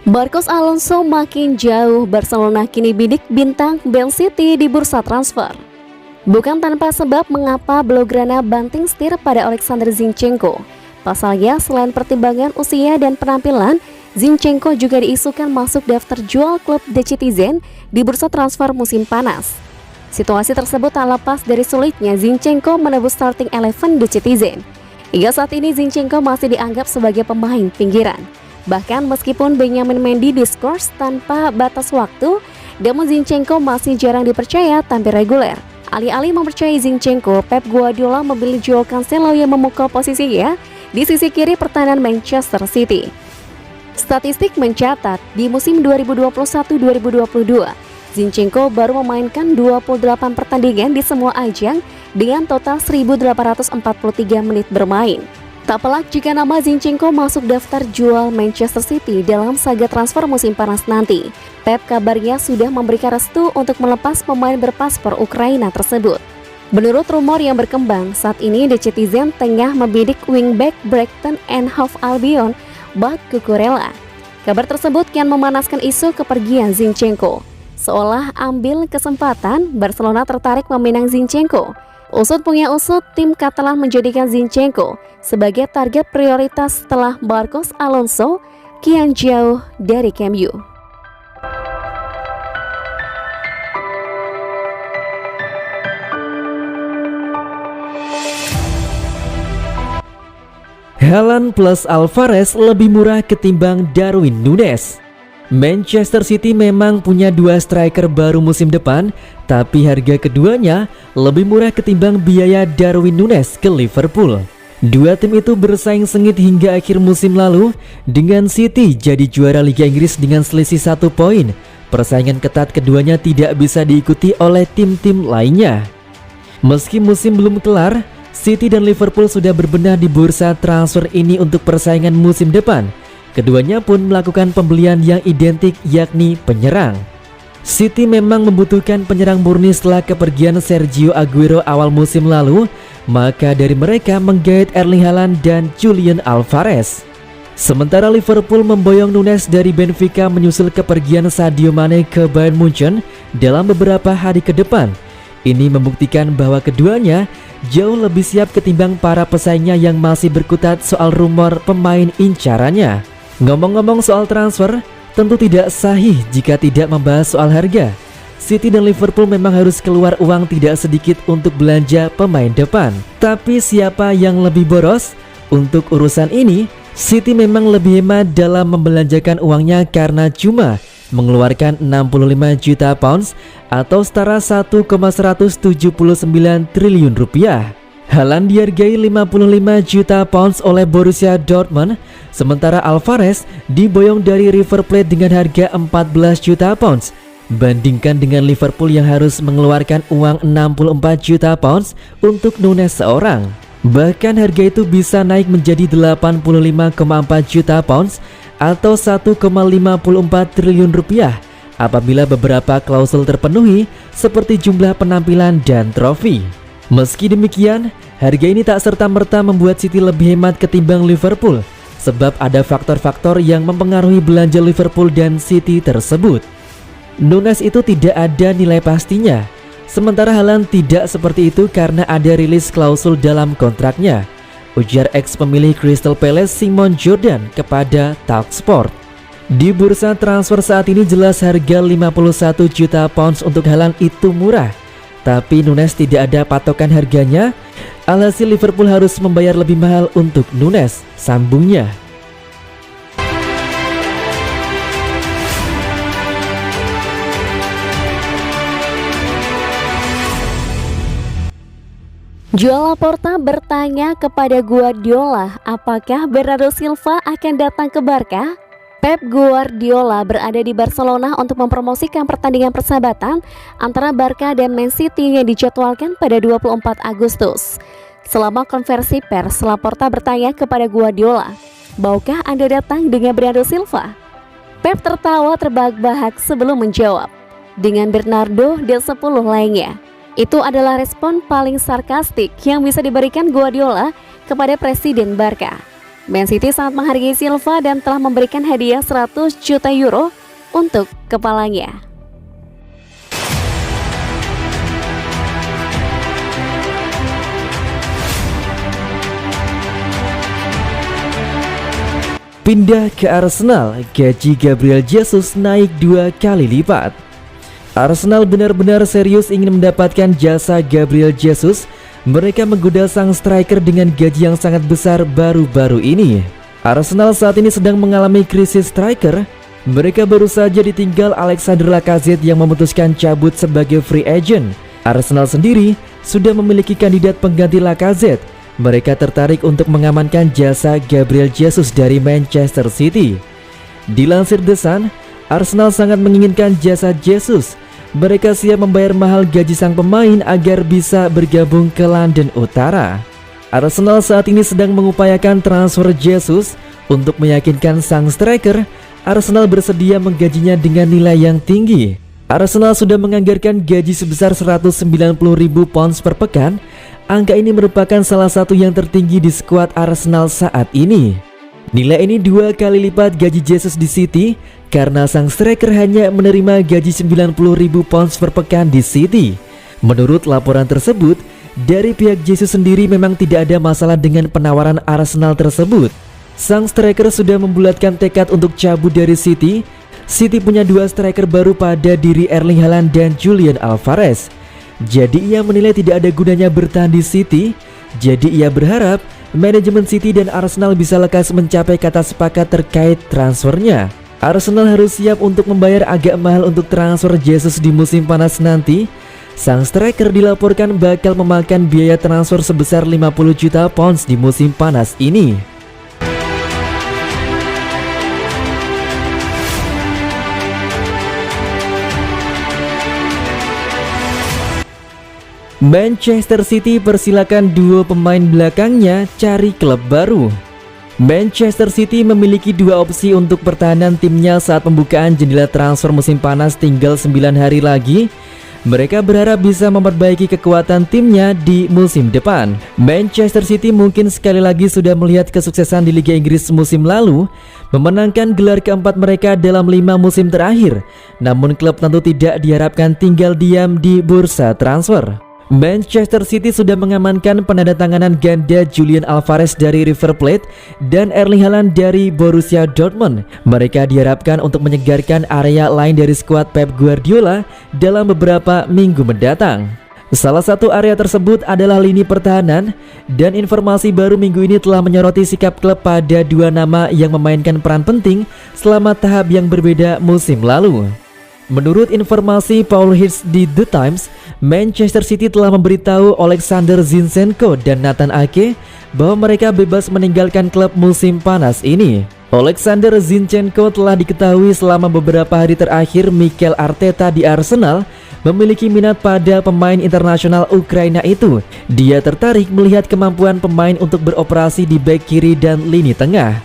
Marcos Alonso makin jauh, Barcelona kini bidik bintang Man City di bursa transfer. Bukan tanpa sebab mengapa Blaugrana banting setir pada Alexander Zinchenko. Pasalnya, selain pertimbangan usia dan penampilan, Zinchenko juga diisukan masuk daftar jual klub The Citizen di bursa transfer musim panas. Situasi tersebut tak lepas dari sulitnya Zinchenko menebus starting 11 The Citizen. Hingga saat ini Zinchenko masih dianggap sebagai pemain pinggiran. Bahkan meskipun Benjamin Mendy diskors tanpa batas waktu, namun Zinchenko masih jarang dipercaya tampil reguler. Alih-alih mempercayai Zinchenko, Pep Guardiola memilih Joao Cancelo yang memukul posisinya di sisi kiri pertahanan Manchester City. Statistik mencatat di musim 2021-2022, Zinchenko baru memainkan 28 pertandingan di semua ajang dengan total 1.843 menit bermain. Tak pelak jika nama Zinchenko masuk daftar jual Manchester City dalam saga transfer musim panas nanti. Pep kabarnya sudah memberikan restu untuk melepas pemain berpaspor Ukraina tersebut. Menurut rumor yang berkembang, saat ini The Citizen tengah membidik wingback Brighton and Hove Albion, Bart Cucurella. Kabar tersebut kian memanaskan isu kepergian Zinchenko. Seolah ambil kesempatan, Barcelona tertarik meminang Zinchenko. Usut punya usut, tim Catalan menjadikan Zinchenko sebagai target prioritas setelah Marcos Alonso kian jauh dari Camp Nou. Haaland plus Alvarez lebih murah ketimbang Darwin Núñez. Manchester City memang punya dua striker baru musim depan, tapi harga keduanya lebih murah ketimbang biaya Darwin Núñez ke Liverpool. Dua tim itu bersaing sengit hingga akhir musim lalu, dengan City jadi juara Liga Inggris dengan selisih 1 poin. Persaingan ketat keduanya tidak bisa diikuti oleh tim-tim lainnya. Meski musim belum kelar, City dan Liverpool sudah berbenah di bursa transfer ini untuk persaingan musim depan. Keduanya pun melakukan pembelian yang identik, yakni penyerang. City memang membutuhkan penyerang murni setelah kepergian Sergio Aguero awal musim lalu, maka dari mereka menggait Erling Haaland dan Julian Alvarez. Sementara Liverpool memboyong Núñez dari Benfica menyusul kepergian Sadio Mane ke Bayern Munchen dalam beberapa hari ke depan. Ini membuktikan bahwa keduanya jauh lebih siap ketimbang para pesaingnya yang masih berkutat soal rumor pemain incarannya. Ngomong-ngomong soal transfer, tentu tidak sahih jika tidak membahas soal harga. City dan Liverpool memang harus keluar uang tidak sedikit untuk belanja pemain depan. Tapi siapa yang lebih boros? Untuk urusan ini, City memang lebih hemat dalam membelanjakan uangnya karena cuma mengeluarkan 65 juta pounds atau setara 1,179 triliun rupiah. Haaland dihargai 55 juta pounds oleh Borussia Dortmund, sementara Alvarez diboyong dari River Plate dengan harga 14 juta pounds. Bandingkan dengan Liverpool yang harus mengeluarkan uang 64 juta pounds untuk Núñez seorang. Bahkan harga itu bisa naik menjadi 85,4 juta pounds atau 1,54 triliun rupiah apabila beberapa klausul terpenuhi seperti jumlah penampilan dan trofi. Meski demikian, harga ini tak serta-merta membuat City lebih hemat ketimbang Liverpool, sebab ada faktor-faktor yang mempengaruhi belanja Liverpool dan City tersebut. Núñez itu tidak ada nilai pastinya, sementara Haaland tidak seperti itu karena ada rilis klausul dalam kontraknya, ujar ex pemilik Crystal Palace Simon Jordan kepada Talksport. Di bursa transfer saat ini jelas harga 51 juta pounds untuk Haaland itu murah, tapi Núñez tidak ada patokan harganya. Alhasil Liverpool harus membayar lebih mahal untuk Núñez, sambungnya. Joao Laporta bertanya kepada Guardiola apakah Bernardo Silva akan datang ke Barca. Pep Guardiola berada di Barcelona untuk mempromosikan pertandingan persahabatan antara Barca dan Man City yang dijadwalkan pada 24 Agustus. Selama konversi pers, Laporta bertanya kepada Guardiola, "Maukah Anda datang dengan Bernardo Silva?" Pep tertawa terbahak-bahak sebelum menjawab, "Dengan Bernardo dan 10 lainnya." Itu adalah respon paling sarkastik yang bisa diberikan Guardiola kepada Presiden Barca. Man City sangat menghargai Silva dan telah memberikan hadiah 100 juta euro untuk kepalanya. Pindah ke Arsenal, gaji Gabriel Jesus naik 2 kali lipat. Arsenal benar-benar serius ingin mendapatkan jasa Gabriel Jesus. Mereka menggoda sang striker dengan gaji yang sangat besar baru-baru ini. Arsenal saat ini sedang mengalami krisis striker. Mereka baru saja ditinggal Alexander Lacazette yang memutuskan cabut sebagai free agent. Arsenal sendiri sudah memiliki kandidat pengganti Lacazette. Mereka tertarik untuk mengamankan jasa Gabriel Jesus dari Manchester City. Dilansir The Sun, Arsenal sangat menginginkan jasa Jesus. Mereka siap membayar mahal gaji sang pemain agar bisa bergabung ke London Utara. Arsenal saat ini sedang mengupayakan transfer Jesus. Untuk meyakinkan sang striker, Arsenal bersedia menggajinya dengan nilai yang tinggi. Arsenal sudah menganggarkan gaji sebesar 190.000 pounds per pekan. Angka ini merupakan salah satu yang tertinggi di skuad Arsenal saat ini. Nilai ini 2 kali lipat gaji Jesus di City karena sang striker hanya menerima gaji 90.000 pounds per pekan di City. Menurut laporan tersebut, dari pihak Jesus sendiri memang tidak ada masalah dengan penawaran Arsenal tersebut. Sang striker sudah membulatkan tekad untuk cabut dari City. City punya 2 striker baru pada diri Erling Haaland dan Julian Alvarez. Jadi ia menilai tidak ada gunanya bertahan di City. Jadi ia berharap manajemen City dan Arsenal bisa lekas mencapai kata sepakat terkait transfernya. Arsenal harus siap untuk membayar agak mahal untuk transfer Jesus di musim panas nanti. Sang striker dilaporkan bakal memakan biaya transfer sebesar 50 juta pounds di musim panas ini. Manchester City persilakan duo pemain belakangnya cari klub baru. Manchester City memiliki 2 opsi untuk pertahanan timnya saat pembukaan jendela transfer musim panas tinggal 9 hari lagi. Mereka berharap bisa memperbaiki kekuatan timnya di musim depan. Manchester City mungkin sekali lagi sudah melihat kesuksesan di Liga Inggris musim lalu, memenangkan gelar keempat mereka dalam 5 musim terakhir. Namun klub tentu tidak diharapkan tinggal diam di bursa transfer. Manchester City sudah mengamankan penandatanganan ganda Julian Alvarez dari River Plate dan Erling Haaland dari Borussia Dortmund. Mereka diharapkan untuk menyegarkan area lain dari skuad Pep Guardiola dalam beberapa minggu mendatang. Salah satu area tersebut adalah lini pertahanan, dan informasi baru minggu ini telah menyoroti sikap klub pada 2 nama yang memainkan peran penting selama tahap yang berbeda musim lalu. Menurut informasi Paul Hirsch di The Times, Manchester City telah memberitahu Alexander Zinchenko dan Nathan Ake bahwa mereka bebas meninggalkan klub musim panas ini. Alexander Zinchenko telah diketahui selama beberapa hari terakhir Mikel Arteta di Arsenal memiliki minat pada pemain internasional Ukraina itu. Dia tertarik melihat kemampuan pemain untuk beroperasi di bek kiri dan lini tengah.